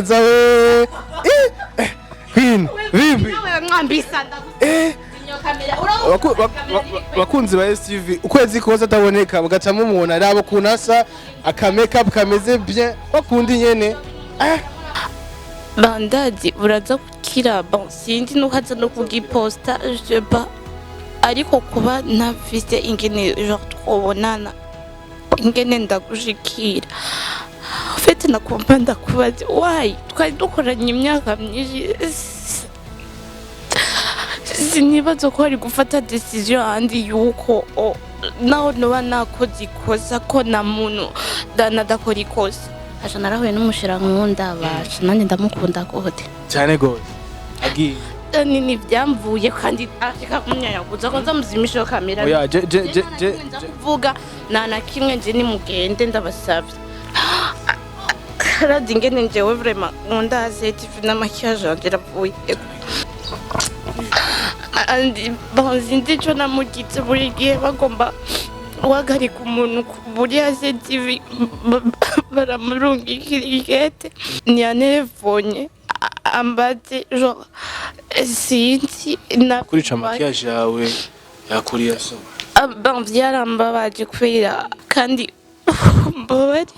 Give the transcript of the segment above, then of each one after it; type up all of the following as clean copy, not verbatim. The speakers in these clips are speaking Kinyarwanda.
keza we. Queen, vipi? Nawe mwambisa bakunzi ba STV ukwezi koza ataboneka bagacamo umuntu arabo kunasa aka make up kameze bien bakundi nyene bandadi uraza kukira bon sindi nukaza no kugiposta je pas ariko kuba nafise ingene genre twobonana ingene ndagushikira ufite nakumva ndakubaza why twari dukoranye imyaka myinshi sinibaza ko ari gufata decision andi yuko naho noba nakoze ikosa ko na muntu nadakora ikosa aje narahuye n'umushira nkunda abasha nandi ndamukunda gode cyane gode agi nini byamvuye kandi ashika kunyayaguza ko nzamuzimisha kamera oya je kuvuga na kimwe nje ni mugende ndabasabye radi ngene njewe vraiment nkunda azetif na maquillage ndiravuye andi banzindi cyo namugitse buri gihe bagomba wagarika umuntu buri azetif baramurungikira igete nyanevonye ambaze genre sinzi na kurica maquillage yawe yakuriye so ban byarambabaje kwira kandi mbabari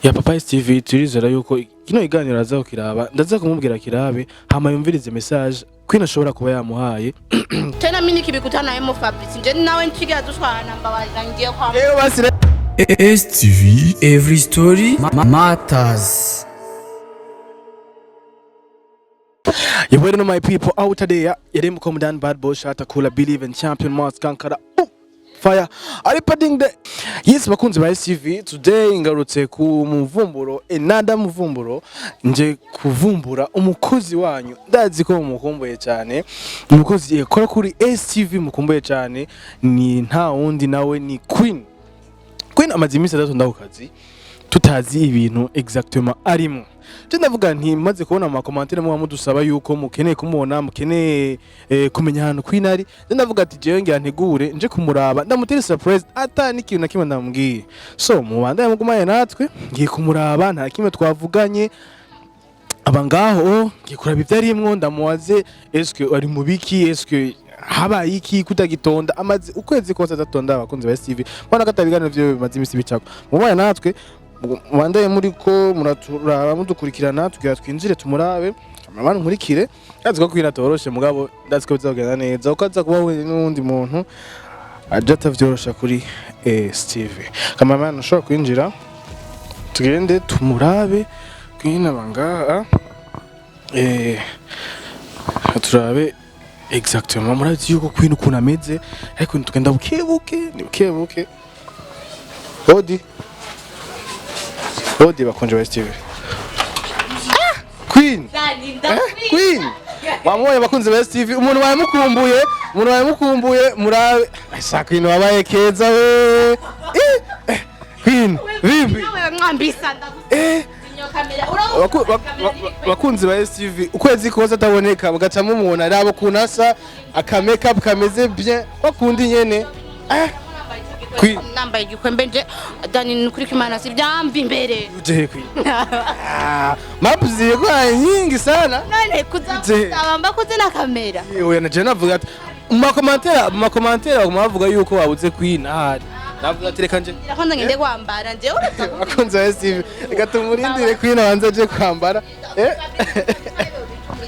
ya papa STV turizera yuko kino iganiro azaho kiraba ndaza kumubwira kirabe hama yumvirize message Queen ashobora kuba yamuhaye tena mini kibikutana yemo Fabrice nje nawe nchiga dushwana mbabarira ngiye kwa rero basire STV every story matters. You waiting on my people out there. You didn't come down bad boy shot cool believe in champion Mars Kankara. Fire. Ari padding the yes bakunzi ba STV today ngarutse ku muvumburo enada muvumburo nje kuvumbura umukozi wanyu ndazi ko mukumbuye cyane umukozi yakora kuri STV mukumbuye cyane ni nta wundi nawe ni Queen amaze iminsi atatu ndahukazi tutazi ibintu exactement arimo je ndavuga nti maze kubona ama commentaire mu mudusaba yuko mukeneye kumubona mukeneye kumenya hano Queen ari je ndavuga ati jewe ngira ntegure nje kumuraba ndamutera surprise ata n'ikintu na kimwe ndamubwiye so mubanda yamugumaye natwe ngiye kumuraba nta kimwe twavuganye abangaho ngiye kuraba ivyarimwo ndamuwaze eske ari mubiki eske habaye iki kutagitonda amaze ukwezi kose atatonda abakunzi ba STV bana katabiganiro byo bimaze imisi bicako mubaye natwe Wandaye muri ko muraturaba mudukurikirana tugira twinjire tumurabe amabana nkurikire yazi ko Queen atoroshe mugabo ndazi ko bizagenda neza ukaza kuba we n'undi muntu aje atavyorosha kuri STV kamamana ushobora kwinjira tugende tumurabe Queen abangaha turabe exactement murazi yuko Queen ukuntu ameze ariko tugenda bukebuke Odi bakonje wa STV. Queen. Queen. Wamoye bakunze ba STV umuntu wamukumbuye murabe. Asa Queen wabaye keza we. Queen. Vipi? nawe mwambisa bakunze ba STV ukwezi koza ataboneka bagacamo umuntu arabo kunasa aka make up kameze bien bakundi nyene Queen namba igikwembe nje dani kuri kimana si byambi imbere uje Queen mapuzi kwa nyingi sana none kuzabamba kuze na kamera yewe na jana vuga ati mu commentaire bavuga yuko wabuze Queen ahari navuga ati reka nje kwanza ngende kwambara nje bakunze STV reka tumurindire Queen abanze aje kwambara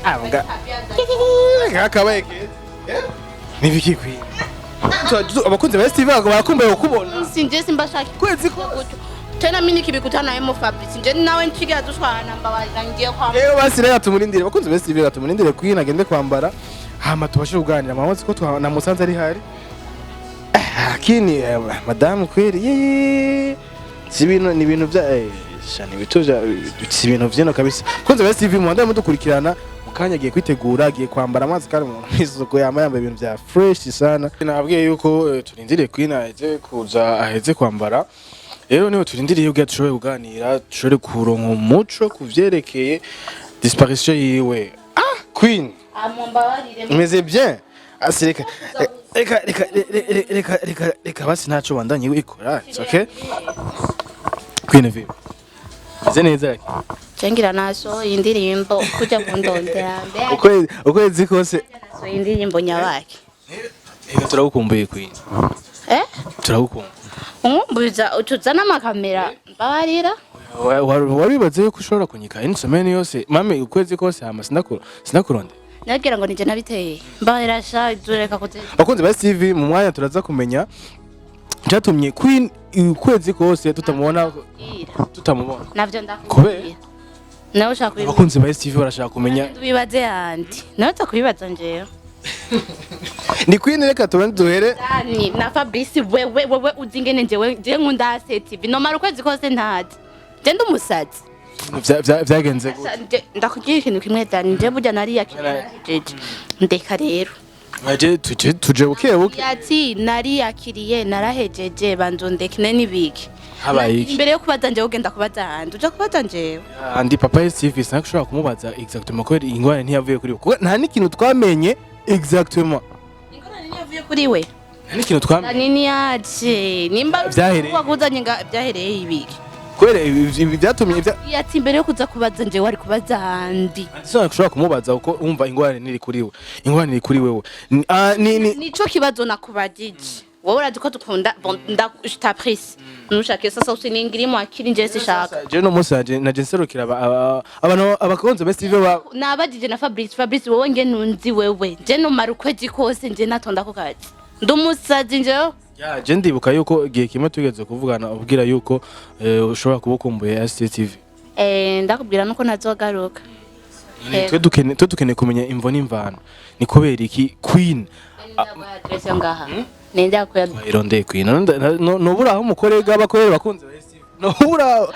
avuga akabaye nibiki Queen abakunzi ba STV barakumbuye kubona sinje simbashaki kwezi ko tena mini kibikutana yemo Fabrice nje nawe nchiga dushwana mbabarira ngiye kwa rero basire tumurindire bakunzi ba STV tumurindire Queen agende kwambara hama tubashe kuganira mamaze ko na musanze ari hari lakini madame kweli sibino ni ibintu bya shani bitoja sibino vyeno kabisa kunze ba STV mu ndamo dukurikirana mukanya agiye kwitegura agiye kwambara amazi kandi mu isoko yambaye ibintu bya fresh sana nabwiye yuko turindire Queen aheze kuza aheze kwambara rero niho turindiriye ubwo tushoboye kuganira tushore kuronka umuco kuvyerekeye disparition yiwe Queen amombabarire meze bien asireka reka basi ntaco bandanye wikora it's okay Queen vipi Meze neza rake. cengira naso indirimbo kuja kundondera ukwezi kose so indirimbo nyabaki ega turagukumbuye Queen. Turagukumbuye. umbuza utuzana amakamera Amarira Waribaze yuko ushobora kunyika insomeni yose mame ukwezi kose hama sinakuronde. nagira ngo nije nabiteye Amarira sha dureka kote Bakunze ba TV mu mwanya turaza kumenya cyatumye Queen ukwezi kose tutamubona navyo ndakubwira nawe ushaka kubibaza bakunze ba TV barashaka kumenya tubibaze yandi nawe utakubibaza njewe ni Queen reka duhere Dani na Fabrice wewe uzingene njewe nkunda TV nomara ukwezi kose ntazi je ndumusazi vyagenze ndakugira ikintu kimwe Dani nje burya nari yakiriye ndeka rero tuje bukebuke yati nari yakiriye narahejeje banzondekine nibiki habaye iki imbere yo kubaza njewe ugenda kubaza handi uja kubaza njewe andi papa TV sinakushobora kumubaza exactement ko ingwane ntiyavuye kuri we nta n'ikintu twamenye exactement ingorane ntiyavuye kuri we nta n'ikintu twamenye nini yaje nimba Vyahereye. wakuzanye byahereye ibiki kwere ibi byatumye yati imbere yo kuza kubaza njewe wari kubaza handi sinakushobora kumubaza uko umva ingwane niri kuri we ingwane niri kuri wewe nico kibazo nakubajije wowe urazi ko dukunda ndaprise nushake sasa usiningirimo akiri nje sishaka je no musa naje nserukira abantu abakonze best TV nabajije na Fabrice wowe nge nunzi wewe je no marukwezi kose nje natonda ko kazi ndumusazi nje ya je ndibuka yuko igihe kimwe tugeze kuvugana ubwira yuko ushobora kubukumbuye STV ndakubwira nuko nazogaruka twe dukeneye kumenya imvo n'imvano ni kubera iki Queen adresse ngaha nenda ko irondeye Queen nobura aho mukorega bakorera bakunze STV nobura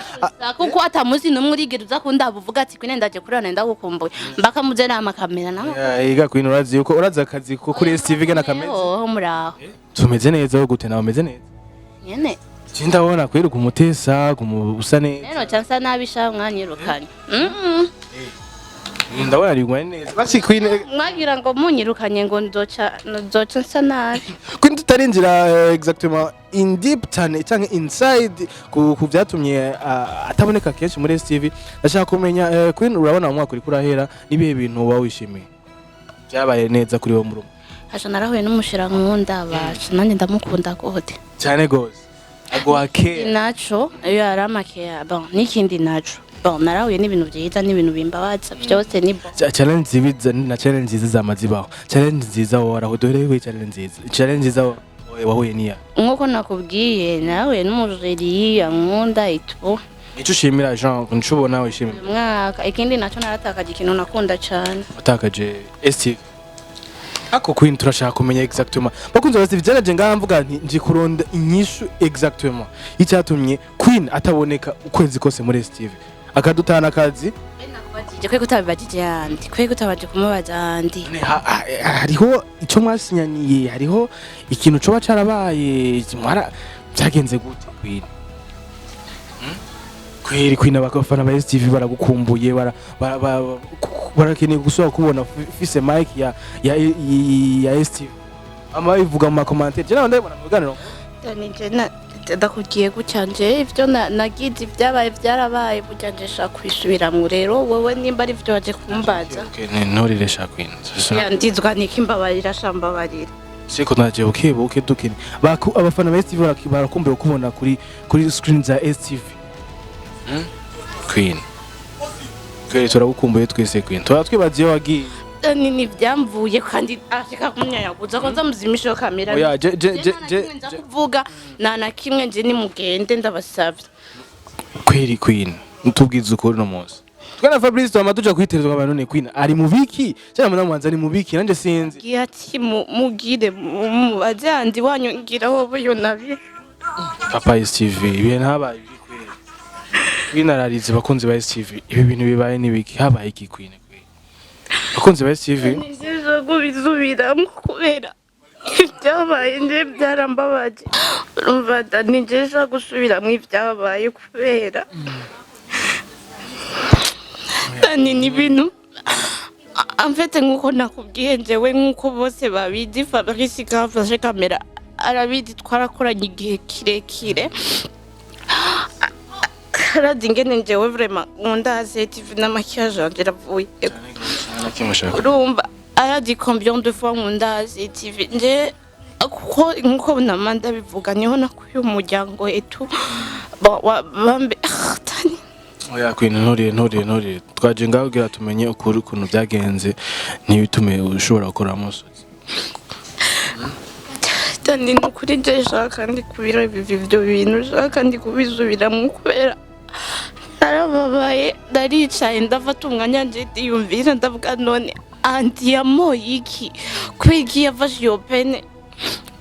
kuko atamuzi numwe urigera uza kundabuvuga ati Queen ndaje kurana ndagukumbuye mbaka muje na makamera namo iga Queen urazi yuko urazi akazi ko kuri STV gana kameze muraho tumeze neza wo gute nawe umeze neza nyene ndabona kwera kumutesa kumubusa neza rero chansa nabisha mwanyirukanye ndabona ari ngwane neza basi Queen mwagira ngo munyirukanye ngo nzoca nsa nabi Queen tutarinjira exactement in deep cyane cyangwa inside ku byatumye ataboneka kenshi muri STV ndashaka kumenya Queen urabona mu mwaka uri kurahera nibihe bintu wawishimiye byabaye neza kuri wo murumo hasha narahuye n'umushira nkunda bacu nanjye ndamukunda gode cyane gose agwake naco iyo aramakea bon nikindi naco bon narahuye n'ibintu byiza n'ibintu bimbabaza byose ni bon challenge zibiza na challenge nziza zamazibaho challenge nziza warahudorewe challenge nziza wahuye niya nkuko nakubwiye narahuye n'umujeri yankunda itu icyo ushimira Jean nshobona wishimira mwaka ikindi naco naratakaje ikintu nakunda cyane watakaje STV ako Queen turashaka kumenya exactement bakunze bose byaraje ngahamvuga nti nje kuronda inyishu exactement icyatumye Queen ataboneka ukwezi kose muri STV akadutana akazi nakubajije kwe kutabibajije yandi kwe kutabaje kumubaza yandi hariho icyo mwasinyaniye hariho ikintu coba carabaye byagenze gute Queen Queen abafana ba STV baragukumbuye barakeneye gusubira kubona fise mic ya STV ama bivuga mu commentaire je ndabona mu biganiro ndakugiye gucyanje ivyo nagize byabaye byarabaye bujyanje shaka kwisubiramwe rero wowe nimba ari byo waje kumbaza ntorire shaka Queen yandizwa nikimbabarira shambabarira siko naje buke dukini abafana ba STV barakumbuye kubona kuri screen za STV Queen turagukumbuye twese Queen twibaziye wagiye nini byamvuye kandi ashika kumyayaguza ko nzamuzimisha kamera oya je kuvuga na kimwe nje ni mugende ndabasavye Queen ntubwize ukuri no munsi twana Fabrice twamaduja kwiterezwa abantu ne Queen ari mu biki cyane mwanza ari mu biki nanje sinzi giyati mugire mubajandi wanyu ngira wowe yo nabi papa STV ibi ntabaye Queen ararize bakunze ba STV ibi bintu bibaye nibiki habaye iki Queen bakunze ba STV nzizo kubizubiramo kubera ibyabaye nje byarambabaje urumva ntigesha gusubiramo ibyabaye kubera Dani ni bintu amfete nkuko nakubwiye njewe nkuko bose babizi Fabrice kafashe kamera arabizi twarakoranye igihe kirekire aradi ingene njyewe vraiment nkunda TV na maquillage yanje iravuye urumva aradi combien de fois nkunda TV nje kuko nkuko namanda bivuga niho nakuye umuryango etu bambe tani oya kwina ntore twaje ngaho gira tumenye ukuri ukuntu byagenze ntibitume ushobora gukora amusozi tani nukuri nje shaka ndi kubira ibyo bintu shaka ndi kubizubiramo kubera narababaye ndaricaye ndafata umwanya nje ndiyumvira ndavuga none anti yamoye iki kwigi yafashe iyo pene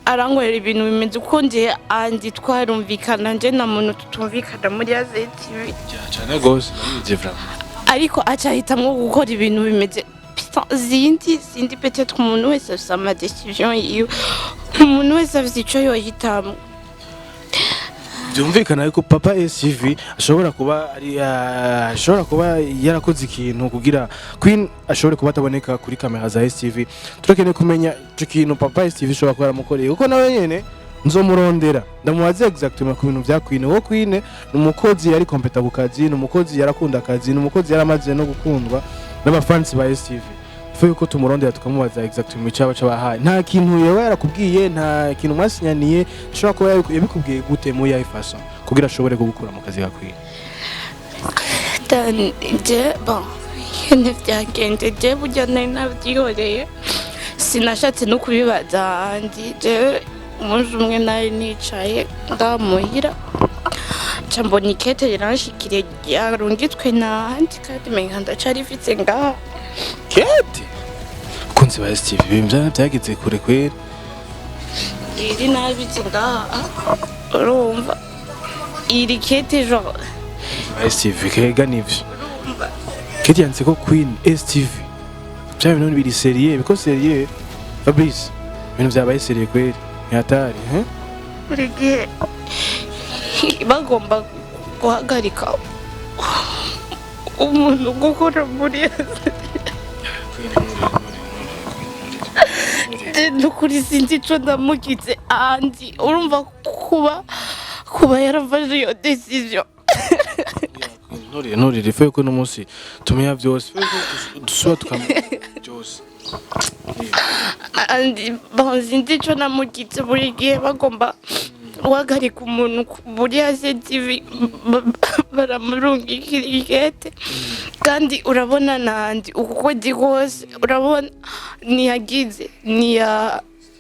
arangwera ibintu bimeze uko nje andi twarumvikana nje na muntu tutumvikana muri TV cyane gose nabije vraiment ariko acahitamwo gukora ibintu bimeze zindi peut-être umuntu wese afite ama decision yiwe umuntu wese afite ico yohitamo byumvikana yuko papa SCV ashobora kuba yarakoze ikintu kugira Queen ashobore kuba ataboneka kuri kamera za SCV turakeneye kumenya ico kintu papa SCV ashobora kuba yaramukoreye kuko nawe nyene nzomurondera ndamubaze exactement ku bintu bya Queen wo Queen numukozi yari kompeta bukazi numukozi yarakunda akazi numukozi yaramaze no gukundwa n'abafans ba SCV yuko tumurondera tukamubaza exactement icaba cabahaye nta kintu yewe yarakubwiye nta kintu mwasinyaniye ashobora kuba yabikubwiye gute mu yayi façon kugira ashobore kugukura mu kazi gakwiye je bon yene byagenze je burya nari nabyihoreye sinashatse no kubibaza andi je umunsi umwe nari nicaye ndamuhira mbona ikete iranshikire yarungitswe n'andi kandi menga ndacari ifite ngaha kete kunzi ba STV byageze kure kwera iri nabi ngaha urumva iri kete jo STV kega nivyo kete yanze ko Queen STV bya bintu biri serieux biko serieux Fabrice ibintu byabaye serieux kwera ntiyatari buri gihe bagomba guhagarika umuntu gukora muri nukuri sinzi ico ndamugize andi urumva kuba yarafashe iyo decision ntore rife yuko no munsi tumenya byose dusuba tukamenya byose andi sinzi ico namugize buri gihe bagomba guhagarika umuntu muri TV baramurungikira ikete kandi urabona nandi uko ndi kose urabona niyagize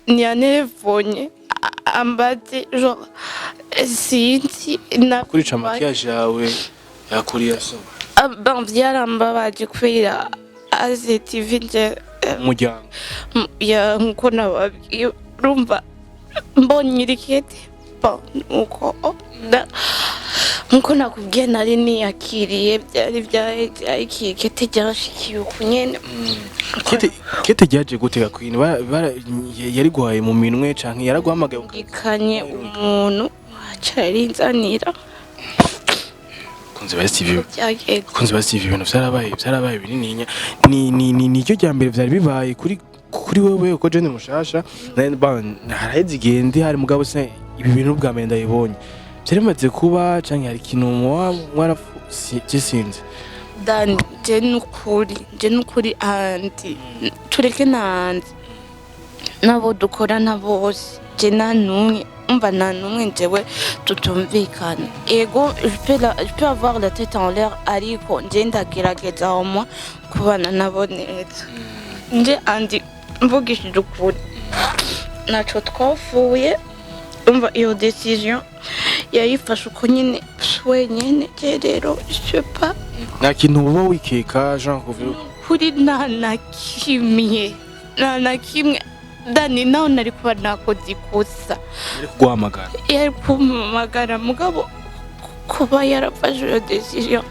niyanelefonye ambaze jo sinzi na kurica makiyaje yawe yakuriye so byarambabaje kubera TV nje umuryango nkuko nababwiye urumva mbonye irikete nkuko nakubwiye nari niyakiriye byari ikikete ryashikiye uku nyene kete ryaje gutega Queen yari guhaye mu minwe canke yaraguhamagaye ikanye umuntu acarinzanira kunzi ba STV ibintu byarabaye binininya ni cyo cyambere byari bibaye kuri wewe uko jene mushasha haraheze igende hari mugabo se ibi bintu bwa menda yibonye byaremaze kuba canke hari kintu mwarasinze dan je nukuri andi tureke nandi nabo dukorana bose je nanumwe umva nanumwe njewe tutumvikana ego je peux avoir la tête en l'air ariko nje ndagerageza au kubana nabo neza nje andi mvugishije ukuri naco twafuye umva iyo decision yayifashe uko nyine wenyine rero je pas nta kintu uba wikeka Jean kuvuga kuri nta kimwe dani nawe nari kuba nakoze ikosa yari kumpamagara mugabo kuba yarafashe iyo decision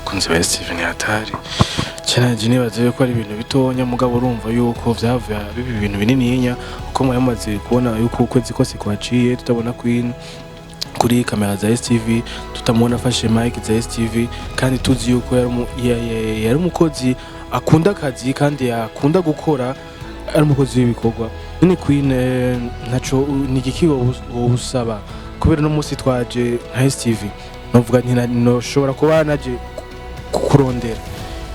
kunzi ba Steven hatari cyane nibaze ko ari ibintu bitonya mugabo urumva yuko byavuye bibi ibintu binininya uko mwamaze kubona yuko ukwezi kose kwaciye tutabona Queen kuri kamera za STV tutamubona afashe mic za STV kandi tuzi yuko yari umukozi akunda akazi kandi akunda gukora ari umukozi w'ibikorwa ni Queen naco ni ikikigo ubusaba kubera no musi twaje nka STV novuga nti noshobora kuba naje kukurondera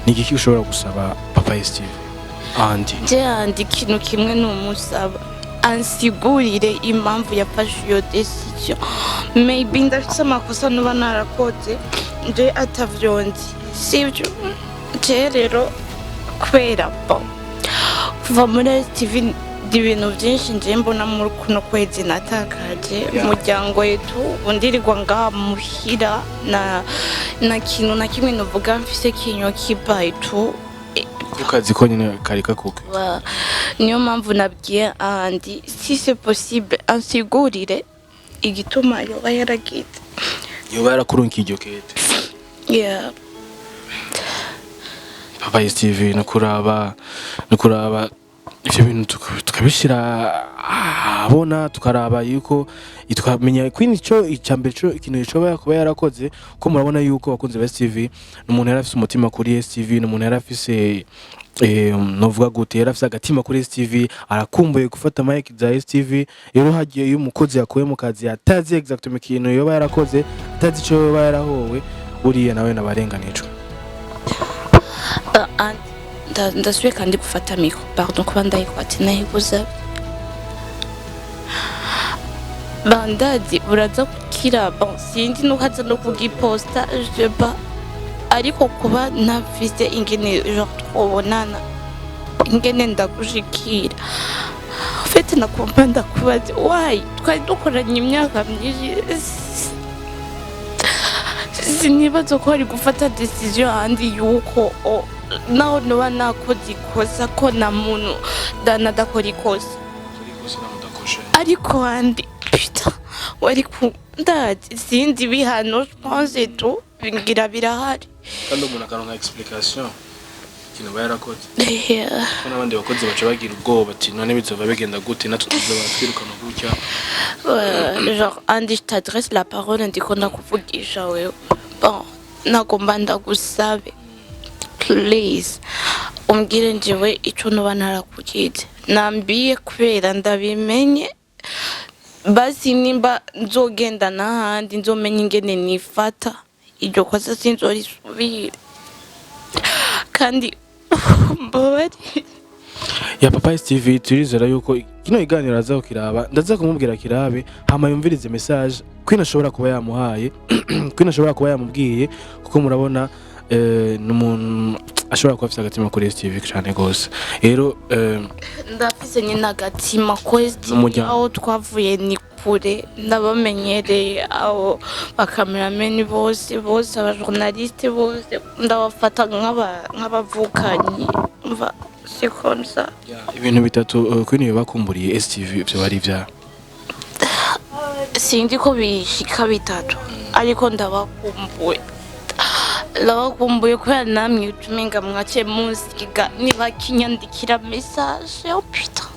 ni iki ushobora gusaba papa STV andi ikintu kimwe n'umusaba ansigurire impamvu yafashe iyo decision maybe ndafite amakosa nuba narakoze nje atavyonzi sivyo je rero kubera kuva muri STV ibintu byinshi nje mbona muri kuno kwezi natakaje umuryango wetu undirirwa ngaha muhira na kintu na kimwe novuga mfise kinyo kibaye tu kukazi ko nyine karika kuke niyo mpamvu nabwiye andi si c'est possible ansigurire igituma yoba yaragize yoba yarakurunkiye iryo kete yeah papa STV nukuraba ivyo bintu tukabishira abona tukaraba yuko tukamenya kwini cyo icambere cyo ikintu cyo kuba yarakoze ko murabona yuko bakunze ba STV n'umuntu yarafise umutima kuri STV n'umuntu yarafise novuga gute yarafise agatima kuri STV arakumbuye gufata mic za STV rero hagiye iyo umukozi yakuye mu kazi atazi exactement ikintu yoba yarakoze atazi cyo yoba yarahowe buriya nawe nabarenganijwe ndasubiye kandi gufata mikro pardon kuba ndayikwati nayibuza bandadi uraza kukira sindi nukaza no kugiposta je pas ariko kuba ntafise ingene genre twobonana ingene ndagushikira fete nakumva ndakubaza why twari dukoranye imyaka myinshi sinibaza ko ari gufata decision handi yuko naho noba nakoze ikosa ko na muntu danadakora ikosa ariko handi putain wari kundazi sindi bihano pense tu bingira birahari kandi umuntu akaronka explication ikintu bayarakoze ko n'abandi bakozi baca bagira ubwoba ati none bizova bigenda gute natwe tuzoba twirukana gutya genre andi je t'adresse la parole ndiko ndakuvugisha wewe bon nagomba ndagusabe please umbwire njewe ico noba narakugize nambiye kubera ndabimenye basi nimba nzogenda n'ahandi nzomenya ingene nifata iryo kosa sinzorisubire kandi mbabari ya papa STV turizera yuko kino iganiro azaho kiraba ndaza kumubwira kirabe hama yumvirize message kwina ashobora kuba yamuhaye kwina ashobora kuba yamubwiye kuko murabona n'umuntu ashobora kuba afite agatima kuri STV cyane gose rero ndafise nyine agatima kuri STV aho twavuye ni kure ndabamenyereye aho bakamerameni bose abajournaliste bose ndabafata nk'abavukanyi mva c'est comme ça ibintu bitatu kwini bakumburiye STV byo bari vya sindi ko bishika bitatu ariko ndabakumbuye kubera namwe utumenga mwace musiga niba kinyandikira message oh putain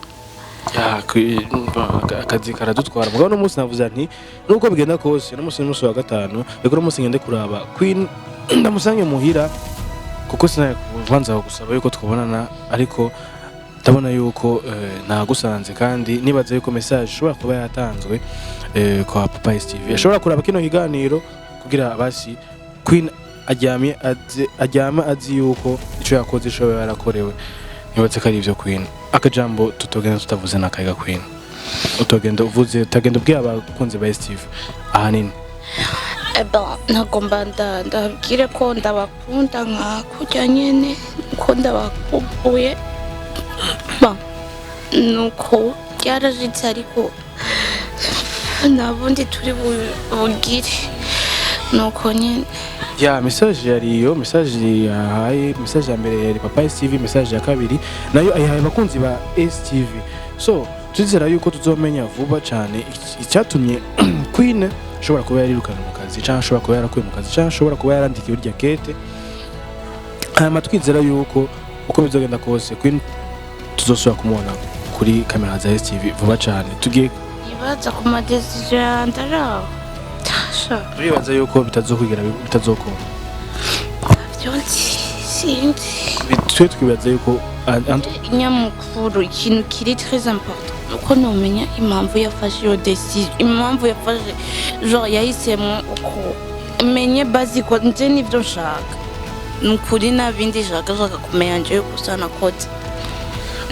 akazi karadutwara mugabo no munsi navuze nti nuko bigenda kose no munsi wa gatanu rego no munsi ngende kuraba Queen ndamusange muhira kuko sinavanza gusaba yuko twabonana ariko ndabona yuko nagusanze kandi nibaze yuko message ishobora kuba yatanzwe kwa papa STV ashobora kuraba kino higaniro kugira abasi Queen ajyama azi yuko ico yakoze ishobora yarakorewe nibatse kari ivyo Queen akajambo tutogenda tutavuze nakayiga Queen utogenda uvuze utagenda ubwiye abakunze ba STV ahanini nagomba ndabwire ko ndabakunda nka kujya nyene ko ndabakumbuye nuko byarajitse ariko nabundi turi bugire nuko nyene ya message yariyo message yahaye message ya mbere yari papa STV message ya kabiri nayo ayihaye abakunzi ba STV so tuzera yuko tuzomenya vuba cyane icyatumye Queen ashobora kuba yarirukana mu kazi cyangwa ashobora kuba yarakuye mu kazi cyangwa ashobora kuba yarandikiye urya kete hama twizera yuko uko bizogenda kose Queen tuzosubira kumubona kuri kamera za STV vuba cyane tugiye ibaza ku madecision yandaraho turibaza yuko bitazokora sinzi twe twibaza yuko nyamukuru ikintu kiri très important uko nomenya impamvu yafashe iyo decision, impamvu yafashe genre yahisemo uko menye basi ko nje nivyo nshaka nukuri nabindi shaka kumenya nje gusa nakoze.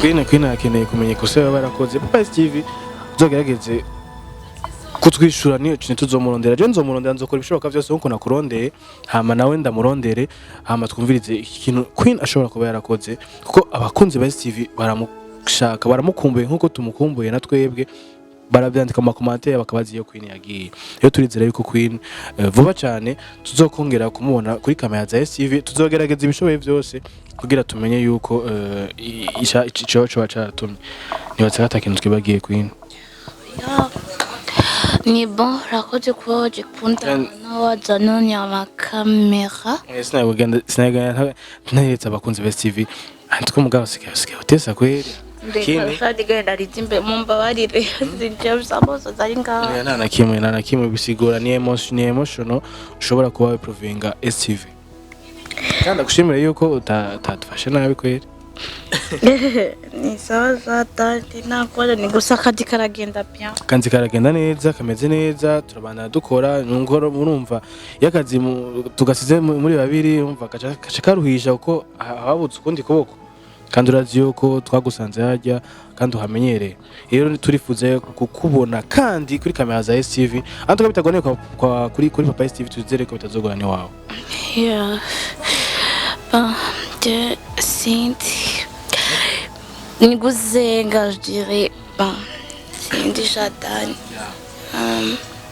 Queen akeneye kumenya ko se barakoze Papa TV uzogerageze kutwishura niyo kintu tuzomurondera. Je nzomurondera nzokora ibishoboka byose nkuko nakurondeye, hama nawe ndamurondere, hama twumvirize ikintu Queen ashobora kuba yarakoze, kuko abakunzi ba TV baramushaka baramukumbuye nkuko tumukumbuye na twebwe, barabyandika mu commentaire bakabaza iyo Queen yagiye. Iyo turizera yuko Queen vuba cyane tuzokongera kumubona kuri kamera za TV, tuzogerageza ibishoboye byose kugira tumenye yuko ico cyatumye nibatse hatakintu twibagiye Queen. Ni bon, rakoze kuba waje kunda nawaza none amakamera. Sinagenda ntaretse abakunzi ba TV. Antiko mugabo sigaye utesa kweli. Ndeka shadi genda rizimbe mumbabarire zinje saboza zari ngaho. Nta na kimwe bisigura ni emotional ushobora kuba provinga STV. Kandi gushimira yuko utatufashe nabi kweli. Ni sawa zatandi nakora ni gusa kadi karagenda bien. Kanzi karagenda neza, kameze neza, turabana dukora ngoro murumva yakazi tugasize muri babiri umva kaca karuhisha uko habutse ukundi kuboko. Kandi urazi yuko twagusanze hajya kandi uhamenyereye. Rero turifuze kukubona kandi kuri kamera za STV. Antuka bitagone kuri Papa STV tuzere ko bitazogorana wawe. Yeah. De Cindy. Niguzenga je dirais Cindy Jadani.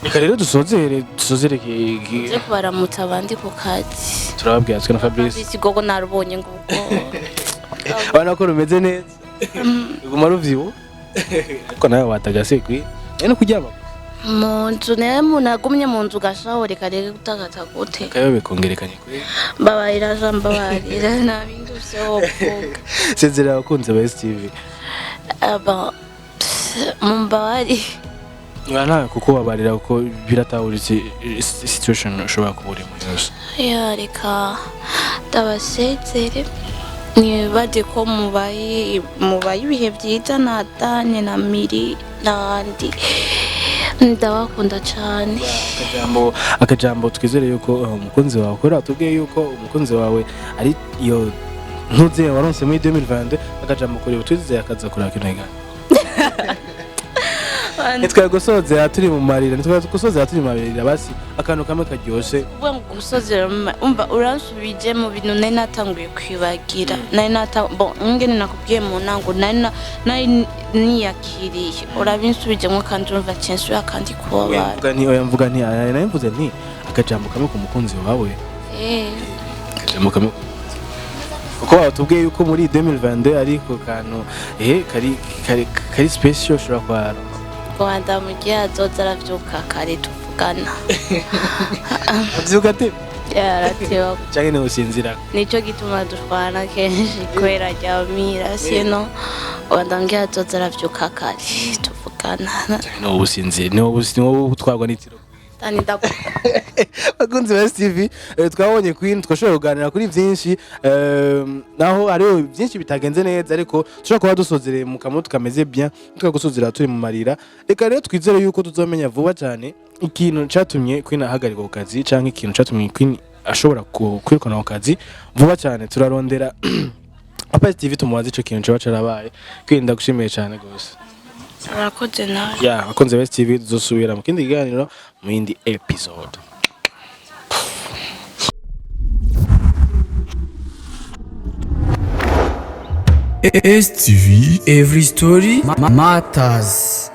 Reka rero dusozere Je kubaramutsa abandi ku kazi. turababwira twe na Fabrice. Fabrice gogo narubonye nguko. Abana ko rumeze neza. Guma ruvyibu. Ariko nawe watagase kwi. Ene kuryama. Munzu naye munagumye munzu gashawore kare gutagata gute. Kayobe kongerekanye kwi. Mbabarira jambabarira nabindi usovuga. Sezera abakunzi ba STV. Aba mumbabari. Ngana kuko babarira kuko biratawuritse situation ushobora kubura mu yose. Ya reka tabasezere. Nibade ko mubaye ibihe byiza na Dane na Muri nandi ndabakunda cyane. Akajambo twizere yuko umukunzi wawe akora tubwiye yuko umukunzi wawe ari iyo ntuze waronse muri 2022 akajambo kuri twizeye akaza kuri akinega. Nitwa gusoze turi mu marira, nitwa gusoze turi mu marira basi akantu kamwe karyoshe. Ubwo gusozera umva uransubije mu bintu nari natanguye kwibagira. Nari bon ngene nakubwiye mu nango nari niyakiriye. Urabinsubijemo kandi urumva cyensu yakandi kubabara. Mvuga nti nari mvuze nti akajambo kamwe ku mukunzi wawe. Akajambo kamwe kuko watubwiye yuko muri 2022 ariko kantu kari special ushobora kwara. Rwanda mugihe azoza aravyuka kare tuvugana. Avyuka te? Yaratiwa. Cyangwa ne usinzira. Nico gituma dushwana kenshi kwera ryamira sino Rwanda mugihe azoza aravyuka kare tuvugana. No usinzira, no utwarwa n'itiro. Tani ndako. Bakunzi ba STV twabonye Queen twashobora kuganira kuri byinshi naho ariho byinshi bitagenze neza ariko dushobora kuba dusozereye mu kamutu kameze bien tukagusozera turi mu marira. Reka rero twizere yuko tuzomenya vuba cyane ikintu cyatumye Queen ahagarika ku kazi cyangwa ikintu cyatumye Queen ashobora kwirukana ku kazi vuba cyane. Turarondera Papa STV tumubaza ico kintu cyo cyarabaye. Queen ndagushimiye cyane gose. Urakoze nawe. Yeah, bakunzi ba STV tuzosubira mu kindi kiganiro mu yindi episode. STV, every story matters.